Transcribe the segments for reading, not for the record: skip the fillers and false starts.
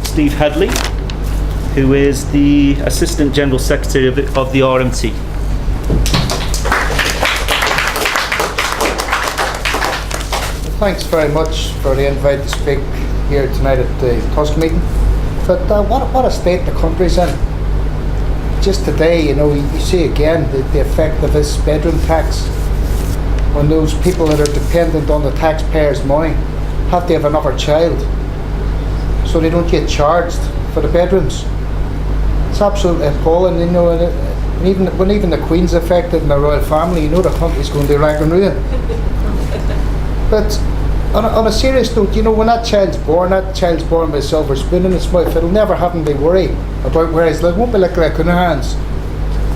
Steve Headley, who is the Assistant General Secretary of the RMT. Thanks very much for the invite to speak here tonight at the TUSC meeting. But what a state the country's in. Just today, you see again the effect of this bedroom tax on those people that are dependent on the taxpayers' money, have to have another child, so they don't get charged for the bedrooms. It's absolutely appalling, and even the Queen's affected in the royal family, the country's going to rack and ruin. But on a serious note, when that child's born with a silver spoon in its mouth, it'll never have to worry about where he's living. It won't be like Cunninghans,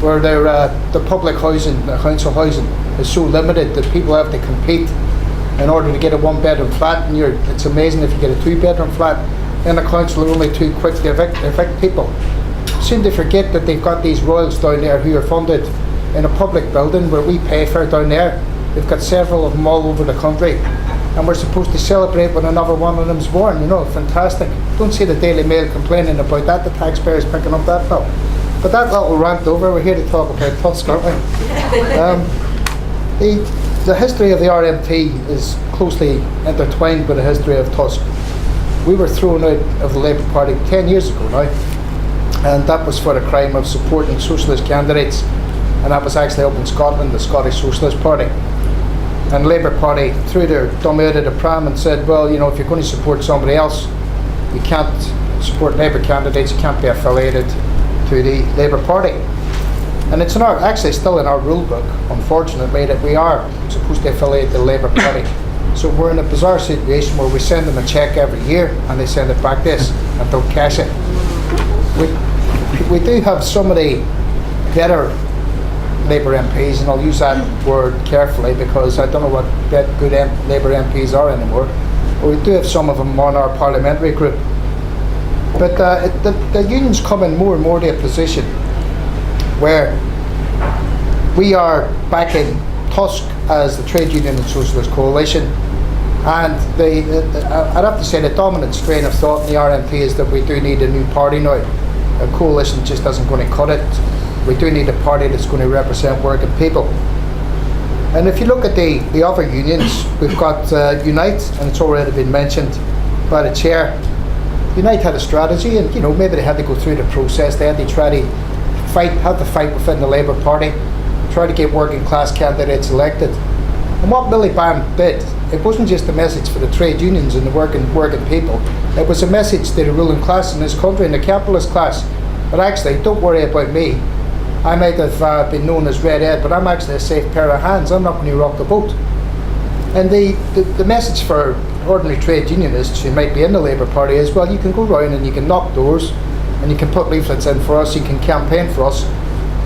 where the public housing, the council housing, is so limited that people have to compete in order to get a one-bedroom flat, and it's amazing if you get a two-bedroom flat, then the council are only too quick to evict people. Seem to forget that they've got these royals down there who are funded in a public building where we pay for down there. They've got several of them all over the country, and we're supposed to celebrate when another one of them's born. Fantastic. Don't see the Daily Mail complaining about that, the taxpayers picking up that bill. But that little rant over, we're here to talk about TUSC, aren't we? The history of the RMT is closely intertwined with the history of TUSC. We were thrown out of the Labour Party 10 years ago now, and that was for the crime of supporting socialist candidates, and that was actually up in Scotland, the Scottish Socialist Party. And the Labour Party threw their dumb out of the pram and said, well, if you're going to support somebody else, you can't support Labour candidates, you can't be affiliated to the Labour Party. And it's actually still in our rule book, unfortunately, that we are supposed to affiliate the Labour Party. So we're in a bizarre situation where we send them a cheque every year and they send it back to us and don't cash it. We do have some of the better Labour MPs, and I'll use that word carefully because I don't know what good Labour MPs are anymore, but we do have some of them on our parliamentary group. But the union's coming more and more to a position where we are backing TUSC as the trade union and socialist coalition, and I'd have to say the dominant strain of thought in the RMT is that we do need a new party now. A coalition just isn't going to cut it. We do need a party that's going to represent working people. And if you look at the other unions, we've got Unite, and it's already been mentioned by the chair. Unite had a strategy, and maybe they had to go through the process. They had to try to fight within the Labour Party, try to get working class candidates elected. And what Miliband did, it wasn't just a message for the trade unions and the working people. It was a message to the ruling class in this country and the capitalist class. But actually, don't worry about me. I might have been known as Red Ed, but I'm actually a safe pair of hands. I'm not going to rock the boat. And the message for ordinary trade unionists who might be in the Labour Party is, well, you can go round and you can knock doors and you can put leaflets in for us, you can campaign for us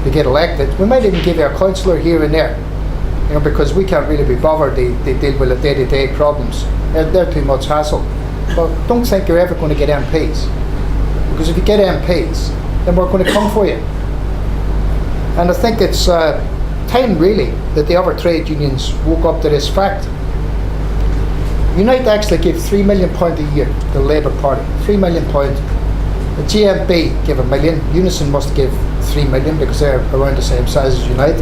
to get elected. We might even give you a councillor here and there, because we can't really be bothered to deal with the day-to-day problems. They're too much hassle. But don't think you're ever going to get MPs, because if you get MPs, then we're going to come for you. And I think it's time really that the other trade unions woke up to this fact. Unite actually gave £3 million a year to the Labour Party, £3 million. The GMB gave $1 million. Unison must give $3 million because they're around the same size as Unite.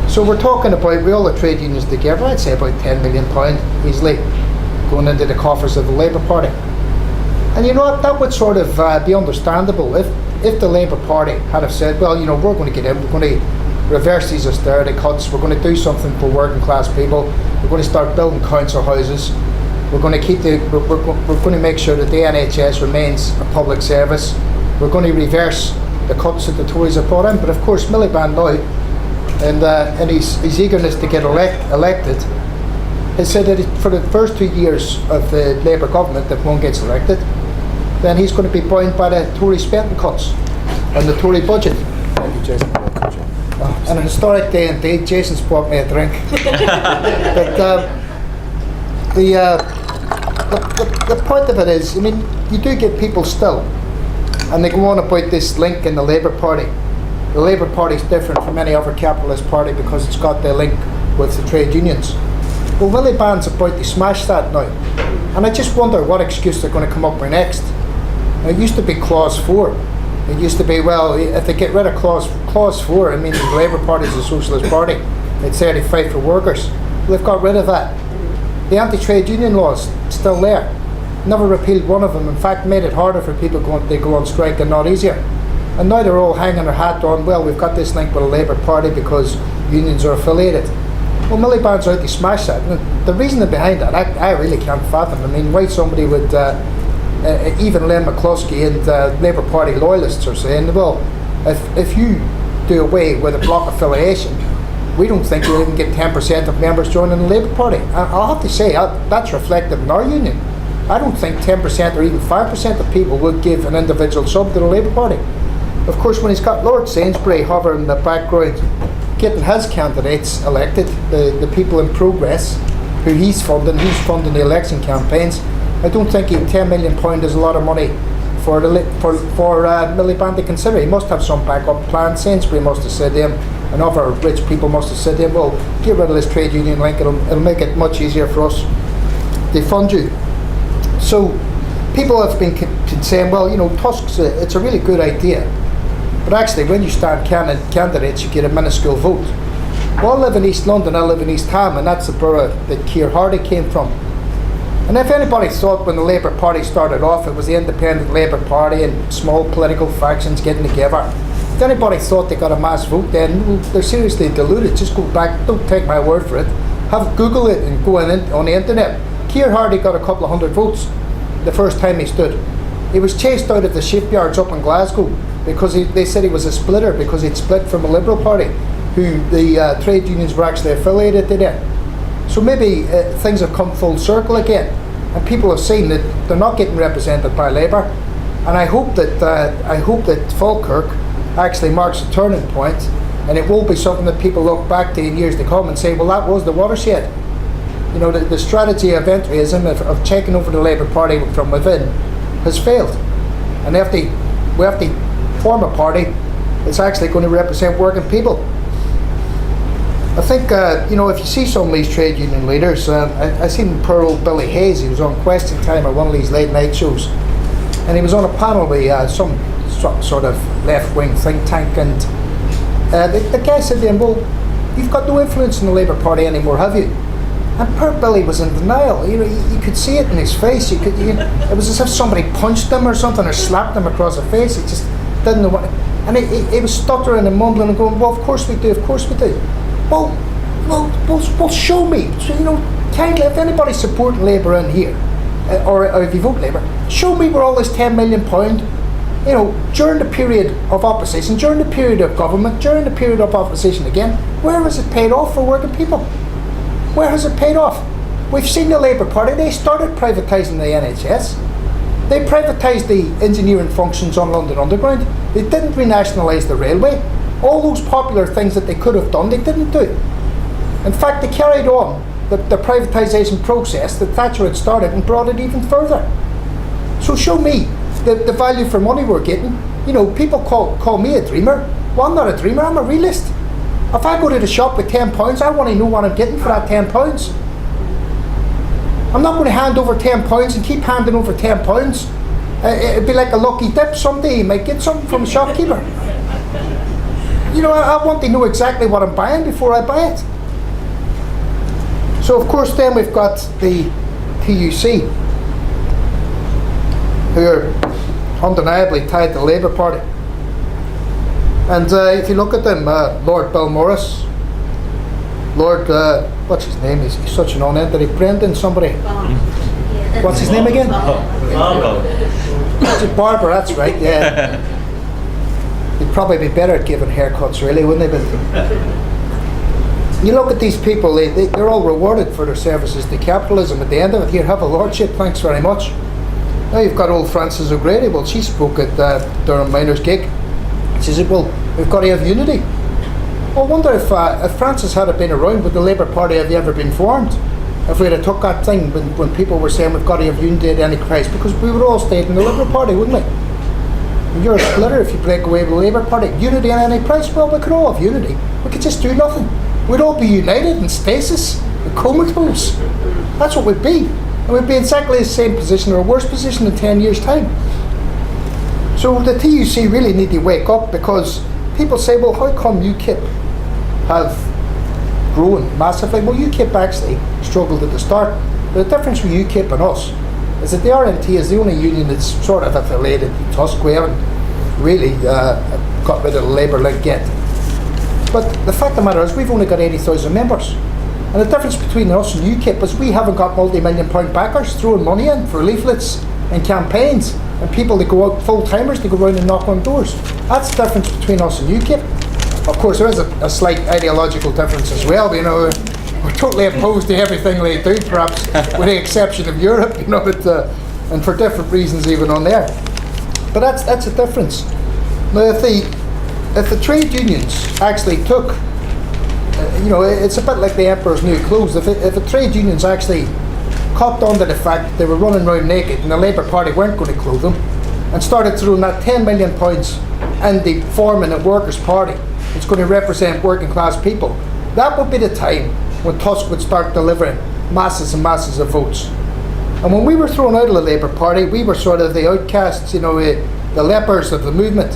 So we're talking about, with all the trade unions together, I'd say about £10 million easily going into the coffers of the Labour Party. And that would sort of be understandable if the Labour Party had have said, well, we're going to get in, we're going to reverse these austerity cuts, we're going to do something for working class people, we're going to start building council houses, we're going to we're going to make sure that the NHS remains a public service, we're going to reverse the cuts that the Tories have brought in. But of course Miliband now, and his eagerness to get elected, has said that for the first 2 years of the Labour government, if one gets elected, then he's going to be bound by the Tory spending cuts and the Tory budget. Thank you, Jason. And a historic day indeed. Jason's bought me a drink. But the point of it is, you do get people still, and they go on about this link in the Labour Party. The Labour Party is different from any other capitalist party because it's got the link with the trade unions. Well, Miliband's about to smash that now, And I just wonder what excuse they're going to come up with next. Now, it used to be clause 4. It used to be, well, if they get rid of clause 4, it means the Labour Party is a socialist party. They'd say they fight for workers. Well, they've got rid of that. The anti-trade union laws still there. Never repealed one of them. In fact, made it harder for people to go on strike and not easier. And now they're all hanging their hat on, well, we've got this link with the Labour Party because unions are affiliated. Well, Miliband's out to smash that. And the reasoning behind that, I really can't fathom. I mean, why somebody would, even Len McCluskey and Labour Party loyalists are saying, well, if you do away with a bloc affiliation, we don't think you'll even get 10% of members joining the Labour Party. And I'll have to say, that's reflected in our union. I don't think 10% or even 5% of people would give an individual sub to the Labour Party. Of course, when he's got Lord Sainsbury hovering in the background, getting his candidates elected, the people in Progress, who he's funding the election campaigns, I don't think £10 million is a lot of money for Miliband to consider. He must have some backup plan. Sainsbury must have said to him, and other rich people must have said to him, well, get rid of this trade union link, it'll make it much easier for us to fund you. So people have been saying, well, TUSC's it's a really good idea, but actually when you start candidates you get a minuscule vote. Well, I live in East London, I live in East Ham, and that's the borough that Keir Hardie came from. And if anybody thought when the Labour Party started off it was the independent Labour Party and small political factions getting together, if anybody thought they got a mass vote then, well, they're seriously deluded. Just go back, don't take my word for it, Google it and go on the internet. Keir Hardie got a couple of hundred votes the first time he stood. He was chased out of the shipyards up in Glasgow because they said he was a splitter, because he'd split from a Liberal Party who the trade unions were actually affiliated to. So maybe things have come full circle again, and people have seen that they're not getting represented by Labour. And I hope that Falkirk actually marks a turning point, and it will be something that people look back to in years to come and say, well, that was the watershed. The strategy of entryism, of taking over the Labour Party from within, has failed. And we have to form a party that's actually going to represent working people. I think, if you see some of these trade union leaders, I seen poor old Billy Hayes. He was on Question Time at one of these late night shows, and he was on a panel with some sort of left-wing think tank, and the guy said to him, well, you've got no influence in the Labour Party anymore, have you? And poor Billy was in denial. You could see it in his face. It was as if somebody punched him or something, or slapped him across the face. He just didn't know what. And he was stuttering and mumbling and going, well, of course we do, of course we do. Well, show me. So, kindly, if anybody's supporting Labour in here, or if you vote Labour, show me where all this £10 million, during the period of opposition, during the period of government, during the period of opposition again, where has it paid off for working people? Where has it paid off? We've seen the Labour Party, they started privatising the NHS. They privatised the engineering functions on London Underground. They didn't renationalise the railway. All those popular things that they could have done, they didn't do. In fact, they carried on the privatisation process that Thatcher had started and brought it even further. So show me the value for money we're getting. People call me a dreamer. Well, I'm not a dreamer, I'm a realist. If I go to the shop with £10, I want to know what I'm getting for that £10. I'm not going to hand over £10 and keep handing over £10. It'd be like a lucky dip. Someday you might get something from a shopkeeper. I want to know exactly what I'm buying before I buy it. So of course then we've got the TUC, who are undeniably tied to the Labour Party. And if you look at them, Lord Bill Morris, Lord, what's his name? He's such an non-entity. Brendan somebody. What's his name again? Barber, that's right, yeah. They'd probably be better at giving haircuts, really, wouldn't they? But you look at these people, they're all rewarded for their services to capitalism. At the end of it, here, have a lordship, thanks very much. Now you've got old Frances O'Grady. Well, she spoke at Durham Miners' gig. She said, well, we've got to have unity. Well, I wonder if Frances had been around, would the Labour Party have ever been formed? If we had took that thing when people were saying we've got to have unity at any price, because we would all stay in the Liberal Party, wouldn't we? And you're a splitter if you break away with the Labour Party. Unity at any price? Well, we could all have unity. We could just do nothing. We'd all be united in stasis, in comatose. That's what we'd be. And we'd be in exactly the same position or worse position in 10 years' time. So the TUC really need to wake up, because people say, well, how come UKIP have grown massively? Well, UKIP actually struggled at the start. But the difference with UKIP and us is that the RMT is the only union that's sort of affiliated to TUSC. We haven't really got rid of the Labour link yet. But the fact of the matter is we've only got 80,000 members. And the difference between us and UKIP is we haven't got multi-million-pound backers throwing money in for leaflets and campaigns and people that go out, full-timers, to go around and knock on doors. That's the difference between us and UKIP. Of course, there is a slight ideological difference as well. You know, we're totally opposed to everything they do, perhaps with the exception of Europe, you know, but, and for different reasons even on there. But that's a difference. Now, if the trade unions actually took, you know, it's a bit like the emperor's new clothes. If the trade unions actually copped onto the fact that they were running around naked and the Labour Party weren't going to clothe them, and started throwing that £10 million in the forming a workers' party that's going to represent working class people, that would be the time when TUSC would start delivering masses and masses of votes. And when we were thrown out of the Labour Party, we were sort of the outcasts, you know, the lepers of the movement.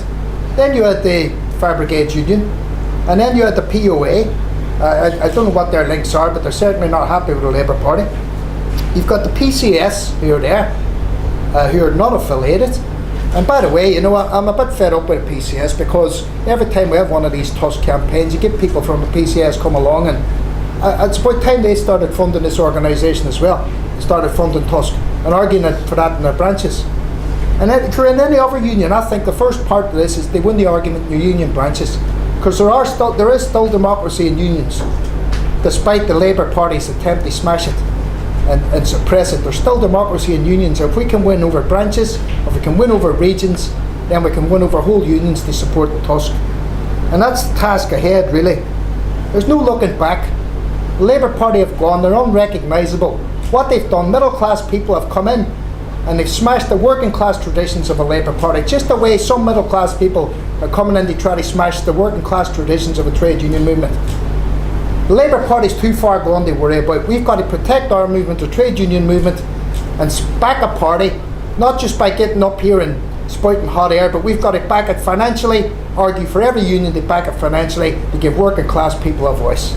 Then you had the Fire Brigade Union, and then you had the POA. I don't know what their links are, but they're certainly not happy with the Labour Party. You've got the PCS who are there, who are not affiliated. And by the way, you know, I'm a bit fed up with the PCS, because every time we have one of these TUSC campaigns, you get people from the PCS come along, and it's about time they started funding this organisation as well. They started funding TUSC and arguing for that in their branches. And then for any other union, I think the first part of this is they win the argument in your union branches, because there is still democracy in unions, despite the Labour Party's attempt to smash it and suppress it. There's still democracy in unions. If we can win over branches, if we can win over regions, then we can win over whole unions to support the TUSC. And that's the task ahead, really. There's no looking back. The Labour Party have gone, they're unrecognisable. What they've done, middle class people have come in and they've smashed the working class traditions of a Labour Party, just the way some middle class people are coming in to try to smash the working class traditions of a trade union movement. The Labour Party's too far gone to worry about. We've got to protect our movement, the trade union movement, and back a party, not just by getting up here and spouting hot air, but we've got to back it financially, argue for every union to back it financially, to give working class people a voice.